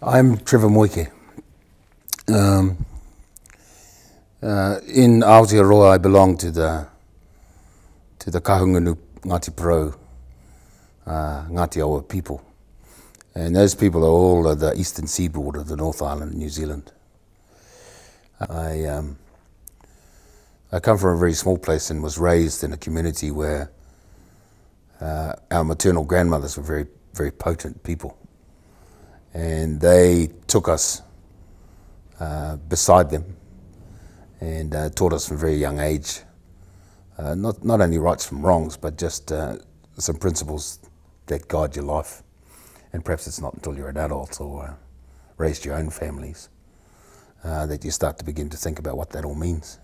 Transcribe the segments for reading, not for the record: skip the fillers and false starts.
I'm Trevor Moeke. In Aotearoa, I belong to the Kahungunu Ngāti Porou, Ngāti Awa people. And those people are all of the eastern seaboard of the North Island, New Zealand. I come from a very small place and was raised in a community where our maternal grandmothers were very, very potent people. And they took us beside them and taught us from a very young age, not only rights from wrongs, but just some principles that guide your life. And perhaps it's not until you're an adult or raised your own families that you start to begin to think about what that all means.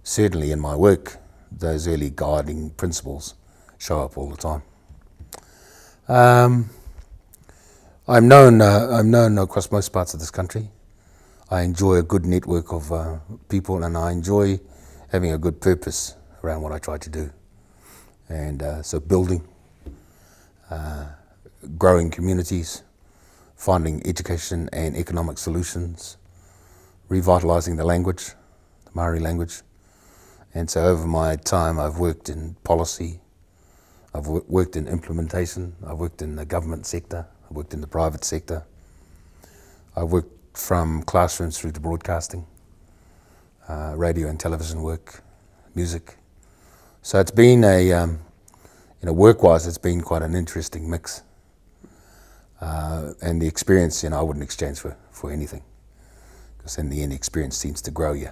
Certainly in my work, those early guiding principles show up all the time. I'm known across most parts of this country. I enjoy a good network of people, and I enjoy having a good purpose around what I try to do. And so building, growing communities, finding education and economic solutions, revitalising the language, the Maori language. And so over my time I've worked in policy, I've worked in implementation, I've worked in the government sector, I've worked in the private sector, I've worked from classrooms through to broadcasting, radio and television work, music. So it's been work-wise, it's been quite an interesting mix. And the experience, I wouldn't exchange for anything, because in the end, the experience seems to grow you.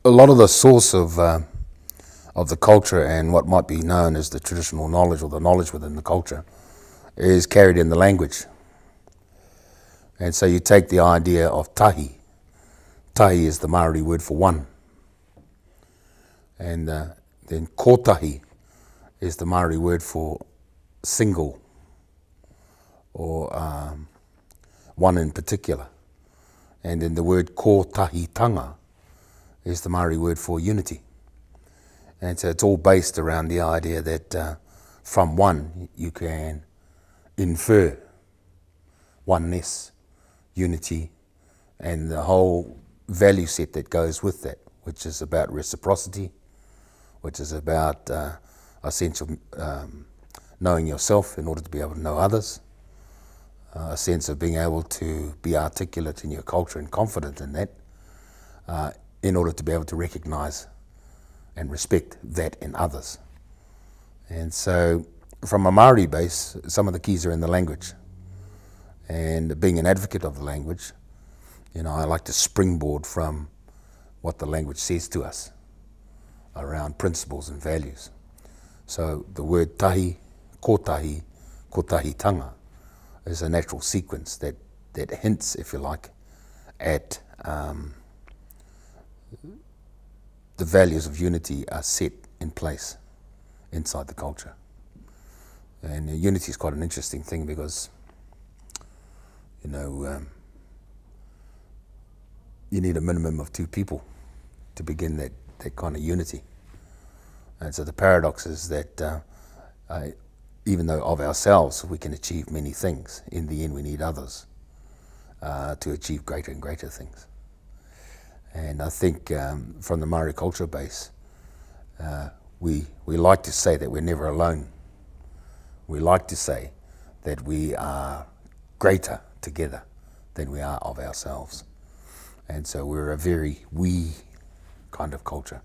A lot of the source of the culture and what might be known as the traditional knowledge or the knowledge within the culture is carried in the language. And so you take the idea of tahi. Tahi is the Maori word for one. And then kotahi is the Maori word for single, or one in particular. And then the word kotahitanga is the Maori word for unity. And so it's all based around the idea that from one you can infer oneness, unity, and the whole value set that goes with that, which is about reciprocity, which is about a sense of knowing yourself in order to be able to know others, a sense of being able to be articulate in your culture and confident in that, in order to be able to recognize and respect that in others. And so from a Maori base, some of the keys are in the language. And being an advocate of the language, I like to springboard from what the language says to us around principles and values. So the word tahi, kotahi, kotahitanga is a natural sequence that hints, if you like, at the values of unity are set in place inside the culture. And unity is quite an interesting thing because, you need a minimum of two people to begin that kind of unity. And so the paradox is that even though of ourselves we can achieve many things, in the end we need others to achieve greater and greater things. And I think from the Maori culture base, we like to say that we're never alone. We like to say that we are greater together than we are of ourselves. And so we're a very we kind of culture.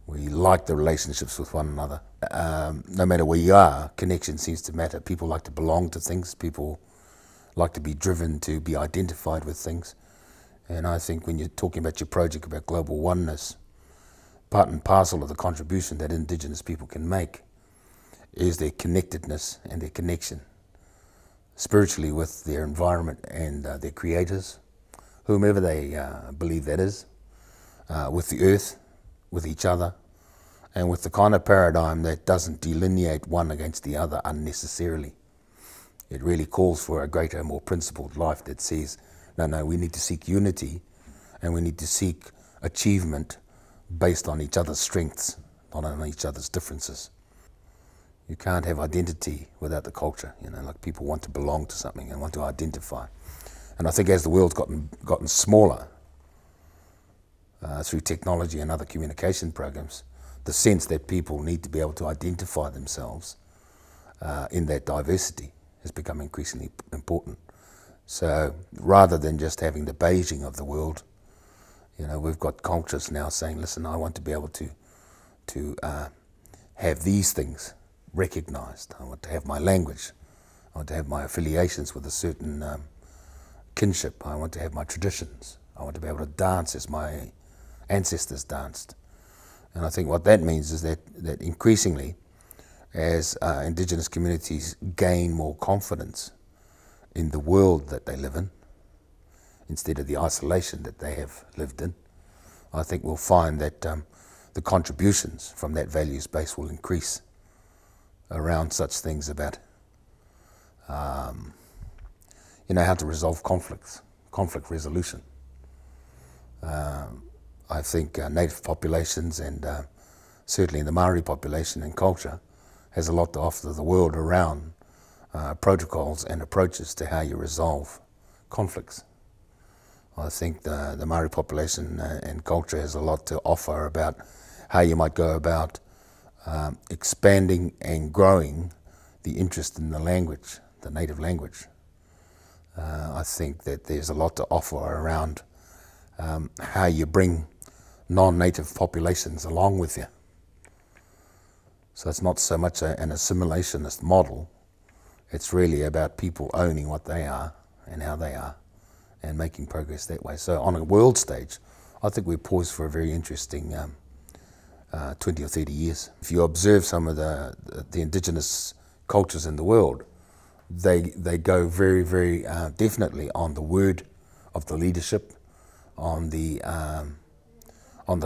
We like the relationships with one another. No matter where you are, connection seems to matter. People like to belong to things. People like to be driven to be identified with things. And I think when you're talking about your project about global oneness, part and parcel of the contribution that Indigenous people can make is their connectedness and their connection spiritually with their environment and their creators, whomever they believe that is, with the earth, with each other, and with the kind of paradigm that doesn't delineate one against the other unnecessarily. It really calls for a greater, more principled life that says, no, we need to seek unity and we need to seek achievement based on each other's strengths, not on each other's differences. You can't have identity without the culture. You know, like people want to belong to something and want to identify. And I think as the world's gotten smaller through technology and other communication programs, the sense that people need to be able to identify themselves in that diversity has become increasingly important. So rather than just having the Beijing of the world, you know, we've got cultures now saying, listen, I want to be able to have these things recognized. I want to have my language. I want to have my affiliations with a certain kinship. I want to have my traditions. I want to be able to dance as my ancestors danced. And I think what that means is that increasingly, as Indigenous communities gain more confidence in the world that they live in, instead of the isolation that they have lived in, I think we'll find that the contributions from that values base will increase around such things about, you know, how to resolve conflicts, conflict resolution. I think native populations and certainly the Maori population and culture has a lot to offer the world around protocols and approaches to how you resolve conflicts. I think the Maori population and culture has a lot to offer about how you might go about expanding and growing the interest in the language, the native language. I think that there's a lot to offer around how you bring non-native populations along with you. So it's not so much an assimilationist model, it's really about people owning what they are and how they are and making progress that way. So on a world stage, I think we're poised for a very interesting 20 or 30 years. If you observe some of the indigenous cultures in the world, they go very, very definitely on the word of the leadership, on the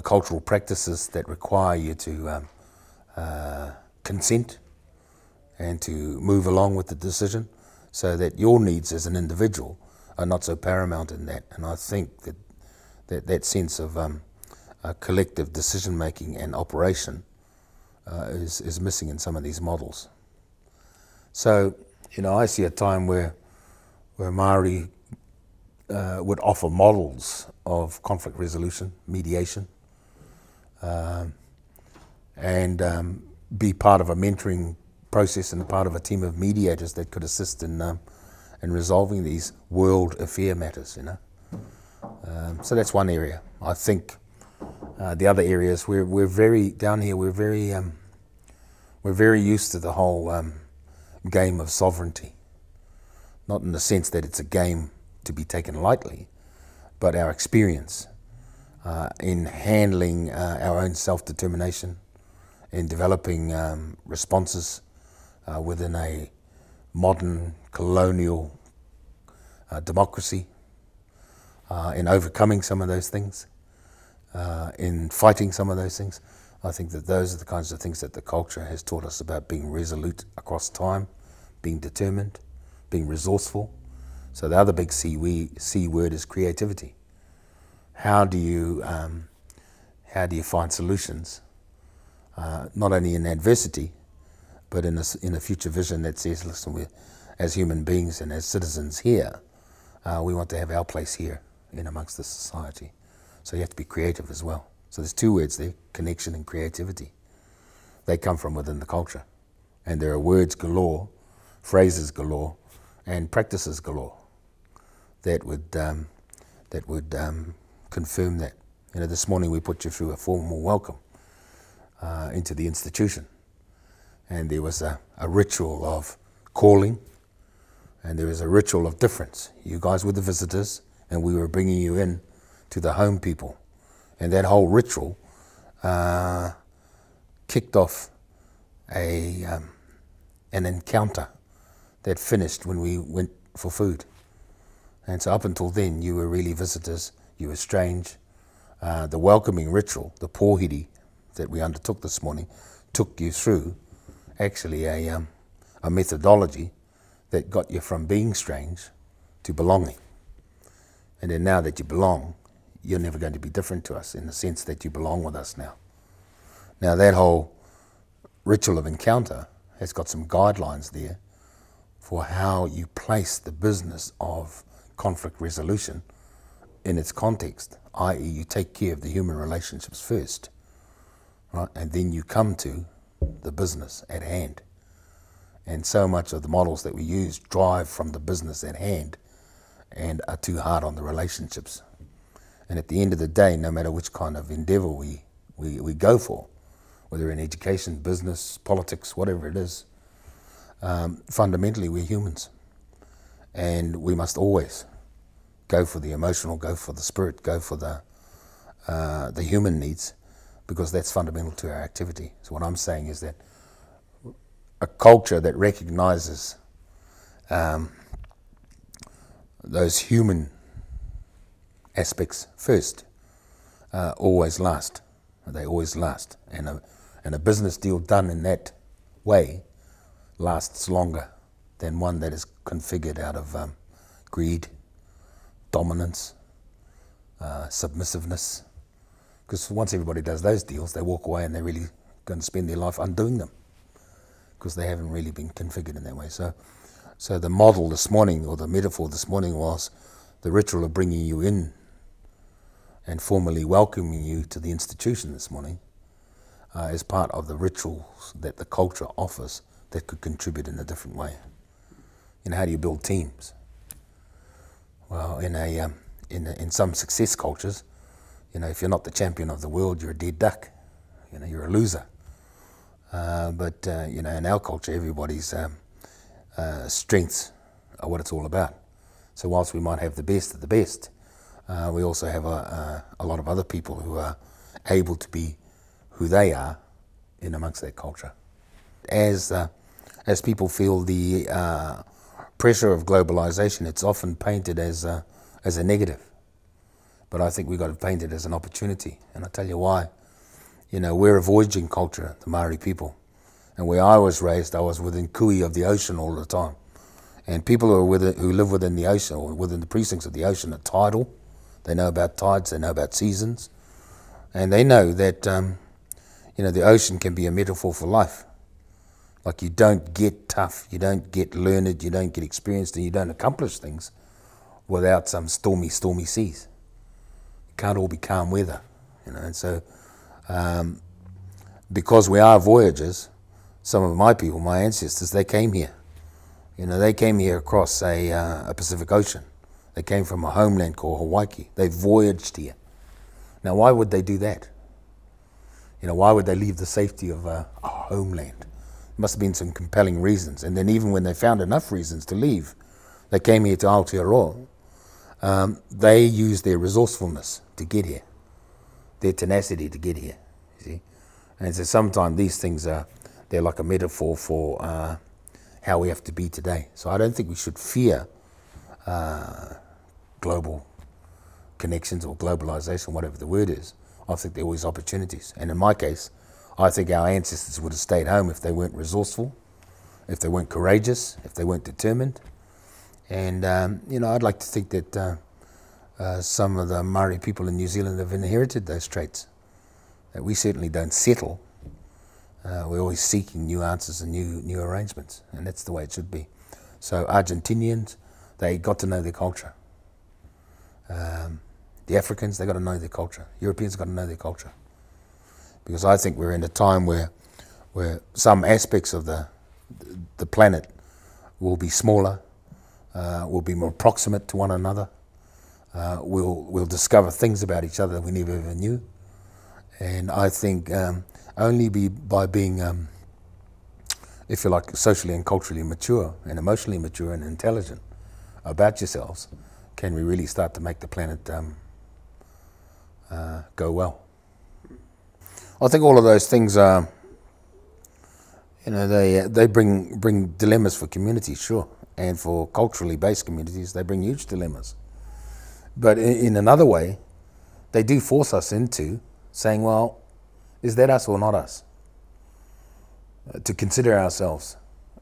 cultural practices that require you to consent and to move along with the decision, so that your needs as an individual are not so paramount in that. And I think that sense of collective decision making and operation is missing in some of these models. So, you know, I see a time where Maori would offer models of conflict resolution, mediation, and be part of a mentoring process and part of a team of mediators that could assist in resolving these world affair matters, you know. So that's one area. I think the other areas, we're very, down here, we're very used to the whole game of sovereignty. Not in the sense that it's a game to be taken lightly, but our experience in handling our own self-determination, in developing responses within a modern colonial democracy, in overcoming some of those things, in fighting some of those things. I think that those are the kinds of things that the culture has taught us about being resolute across time, being determined, being resourceful. So the other big C word is creativity. How do you find solutions, not only in adversity, but in a future vision that says, listen, as human beings and as citizens here, we want to have our place here in amongst the society. So you have to be creative as well. So there's two words there, connection and creativity. They come from within the culture. And there are words galore, phrases galore, and practices galore that would confirm that. You know, this morning we put you through a formal welcome into the institution. And there was a ritual of calling, and there was a ritual of difference. You guys were the visitors, and we were bringing you in to the home people. And that whole ritual kicked off an encounter that finished when we went for food. And so up until then, you were really visitors, you were strange. The welcoming ritual, the pōhiri that we undertook this morning, took you through actually a methodology that got you from being strange to belonging. And then now that you belong, you're never going to be different to us in the sense that you belong with us now. Now that whole ritual of encounter has got some guidelines there for how you place the business of conflict resolution in its context, i.e. you take care of the human relationships first, right? And then you come to the business at hand. And so much of the models that we use drive from the business at hand and are too hard on the relationships. And at the end of the day, no matter which kind of endeavor we go for, whether in education, business, politics, whatever it is, fundamentally we're humans. And we must always go for the emotional, go for the spirit, go for the human needs, because that's fundamental to our activity. So what I'm saying is that a culture that recognizes those human aspects first always last. They always last. And a business deal done in that way lasts longer than one that is configured out of greed, dominance, submissiveness. Because once everybody does those deals, they walk away and they're really going to spend their life undoing them, because they haven't really been configured in that way. So the model this morning, or the metaphor this morning, was the ritual of bringing you in and formally welcoming you to the institution this morning is part of the rituals that the culture offers that could contribute in a different way. You know, how do you build teams? Well, in some success cultures, you know, if you're not the champion of the world, you're a dead duck. You know, you're a loser. But you know, in our culture, everybody's strengths are what it's all about. So whilst we might have the best of the best, we also have a lot of other people who are able to be who they are in amongst that culture. As people feel the pressure of globalization, it's often painted as a negative. But I think we've got to paint it as an opportunity, and I'll tell you why. You know, we're a voyaging culture, the Maori people. And where I was raised, I was within kui of the ocean all the time. And people who live within the ocean, or within the precincts of the ocean, are tidal. They know about tides, they know about seasons. And they know that, you know, the ocean can be a metaphor for life. Like, you don't get tough, you don't get learned, you don't get experienced, and you don't accomplish things without some stormy, stormy seas. It can't all be calm weather, you know. And so, because we are voyagers, some of my people, my ancestors, they came here. You know, they came here across a Pacific Ocean. They came from a homeland called Hawaii. They voyaged here. Now, why would they do that? You know, why would they leave the safety of a homeland? There must have been some compelling reasons. And then even when they found enough reasons to leave, they came here to Aotearoa. They used their resourcefulness to get here, their tenacity to get here, you see. And so sometimes these things they're like a metaphor for how we have to be today. So I don't think we should fear global connections or globalization, whatever the word is. I think there are always opportunities. And in my case, I think our ancestors would have stayed home if they weren't resourceful, if they weren't courageous, if they weren't determined. And, you know, I'd like to think that some of the Maori people in New Zealand have inherited those traits. That we certainly don't settle. We're always seeking new answers and new arrangements, and that's the way it should be. So Argentinians, they got to know their culture. The Africans, they got to know their culture. Europeans got to know their culture. Because I think we're in a time where some aspects of the planet will be smaller, will be more proximate to one another. We'll discover things about each other we never ever knew. And I think only by being, if you like, socially and culturally mature and emotionally mature and intelligent about yourselves, can we really start to make the planet go well. I think all of those things are, you know, they bring dilemmas for communities, sure, and for culturally based communities, they bring huge dilemmas. But in another way, they do force us into saying, well, is that us or not us? To consider ourselves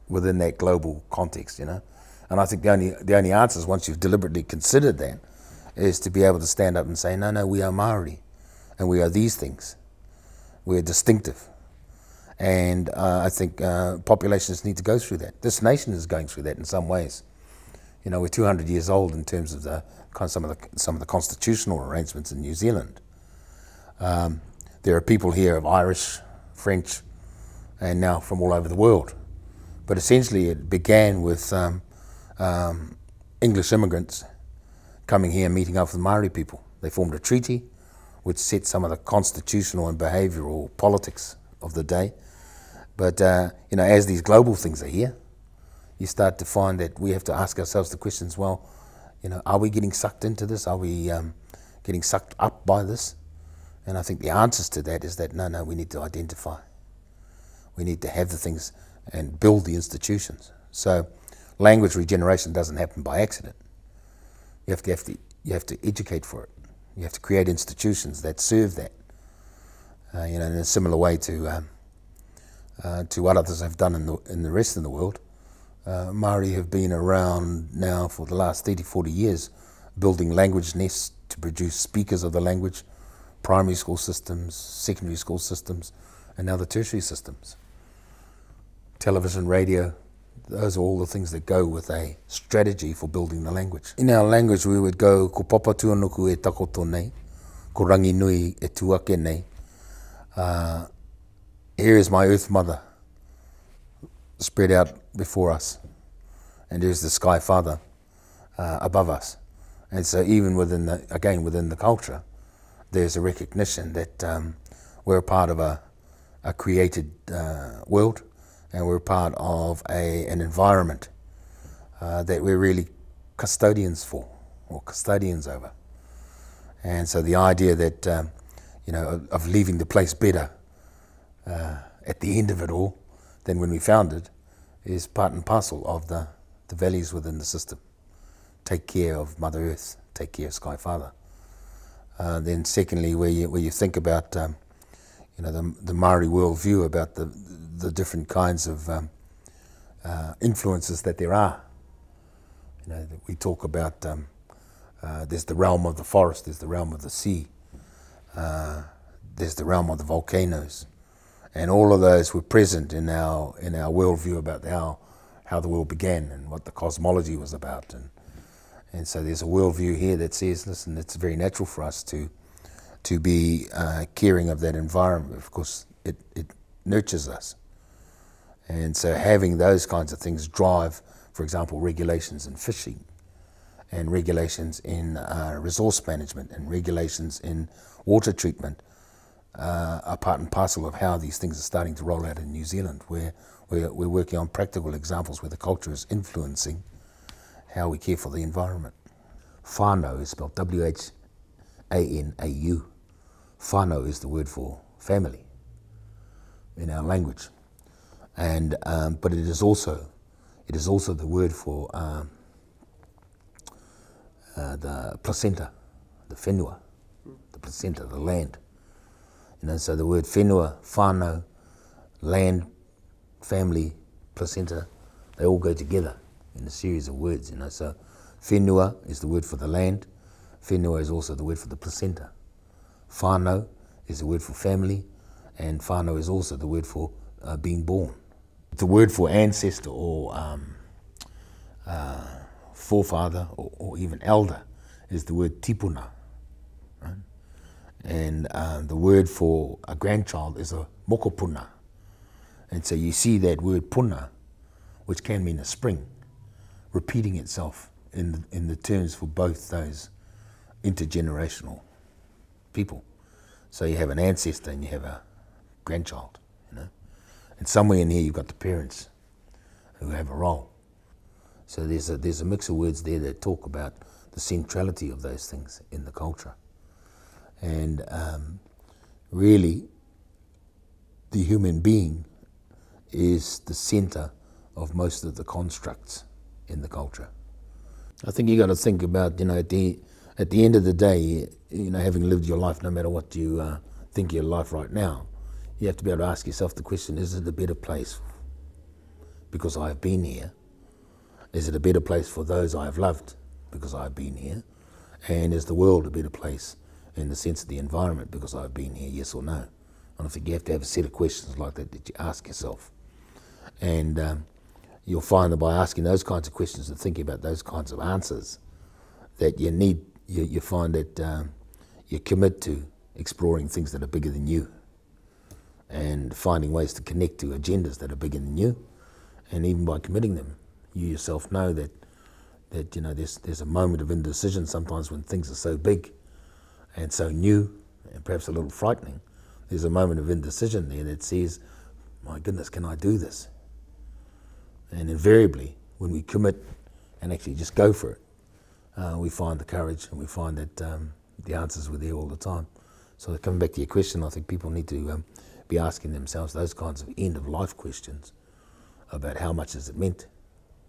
within that global context, you know. And I think the only answers, once you've deliberately considered that, is to be able to stand up and say, no, we are Maori, and we are these things. We are distinctive. And I think populations need to go through that. This nation is going through that in some ways. You know, we're 200 years old in terms of some of the constitutional arrangements in New Zealand. There are people here of Irish, French, and now from all over the world. But essentially it began with English immigrants coming here and meeting up with the Maori people. They formed a treaty which set some of the constitutional and behavioural politics of the day. But you know, as these global things are here, you start to find that we have to ask ourselves the questions, well, you know, are we getting sucked into this? Are we getting sucked up by this? And I think the answers to that is that no, we need to identify. We need to have the things and build the institutions. So language regeneration doesn't happen by accident. You have to educate for it. You have to create institutions that serve that. You know, in a similar way to what others have done in the rest of the world. Maori have been around now for the last 30, 40 years, building language nests to produce speakers of the language, primary school systems, secondary school systems, and now the tertiary systems. Television, radio, those are all the things that go with a strategy for building the language. In our language we would go, ko papa tuanuku e takoto nei, ko rangi nui e tuake nei. Here is my earth mother spread out before us, and there's the sky father above us. And so even within the culture, there's a recognition that we're a part of a created world, and we're part of an environment that we're really custodians for, or custodians over. And so the idea that, you know, of leaving the place better at the end of it all than when we found it is part and parcel of the values within the system. Take care of Mother Earth, take care of Sky Father. Then secondly, where you think about you know, the Maori worldview, about the different kinds of influences that there are. You know, we talk about there's the realm of the forest, there's the realm of the sea, there's the realm of the volcanoes, and all of those were present in our worldview about how the world began and what the cosmology was about. And so there's a worldview here that says, listen, it's very natural for us to be caring of that environment. Of course, it nurtures us. And so having those kinds of things drive, for example, regulations in fishing, and regulations in resource management, and regulations in water treatment, are part and parcel of how these things are starting to roll out in New Zealand, where we're working on practical examples where the culture is influencing how we care for the environment. Whānau is spelled W-H-A-N-A-U. Whānau is the word for family in our language, and but it is also the word for the placenta, the whenua, the placenta, the land. You know, so the word whenua, whānau, land, family, placenta, they all go together in a series of words. You know, so whenua is the word for the land. Whenua is also the word for the placenta. Whānau is the word for family, and whānau is also the word for being born. The word for ancestor or forefather or even elder is the word tipuna, right? And the word for a grandchild is a mokopuna. And so you see that word puna, which can mean a spring, repeating itself in the terms for both those intergenerational people. So you have an ancestor and you have a grandchild, you know. And somewhere in here you've got the parents who have a role. So there's a mix of words there that talk about the centrality of those things in the culture. And really, the human being is the center of most of the constructs in the culture. I think you got to think about, you know, at the end of the day, you know, having lived your life, no matter what you think your life right now, you have to be able to ask yourself the question, is it a better place because I've been here? Is it a better place for those I have loved because I've been here? And is the world a better place in the sense of the environment because I've been here, yes or no? And I think you have to have a set of questions like that that you ask yourself. And you'll find that by asking those kinds of questions and thinking about those kinds of answers, that you find that you commit to exploring things that are bigger than you, and finding ways to connect to agendas that are bigger than you. And even by committing them, you yourself know that there's a moment of indecision sometimes when things are so big and so new and perhaps a little frightening. There's a moment of indecision there that says, my goodness, can I do this? And invariably, when we commit and actually just go for it, we find the courage, and we find that the answers were there all the time. So coming back to your question, I think people need to be asking themselves those kinds of end-of-life questions about how much has it meant,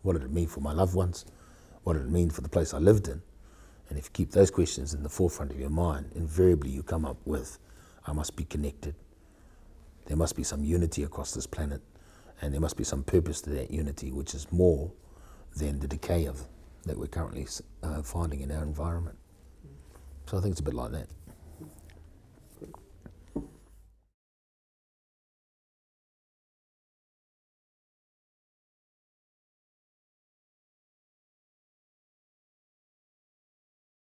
what did it mean for my loved ones, what did it mean for the place I lived in. And if you keep those questions in the forefront of your mind, invariably you come up with, I must be connected. There must be some unity across this planet, and there must be some purpose to that unity, which is more than the decay that we're currently finding in our environment. So I think it's a bit like that.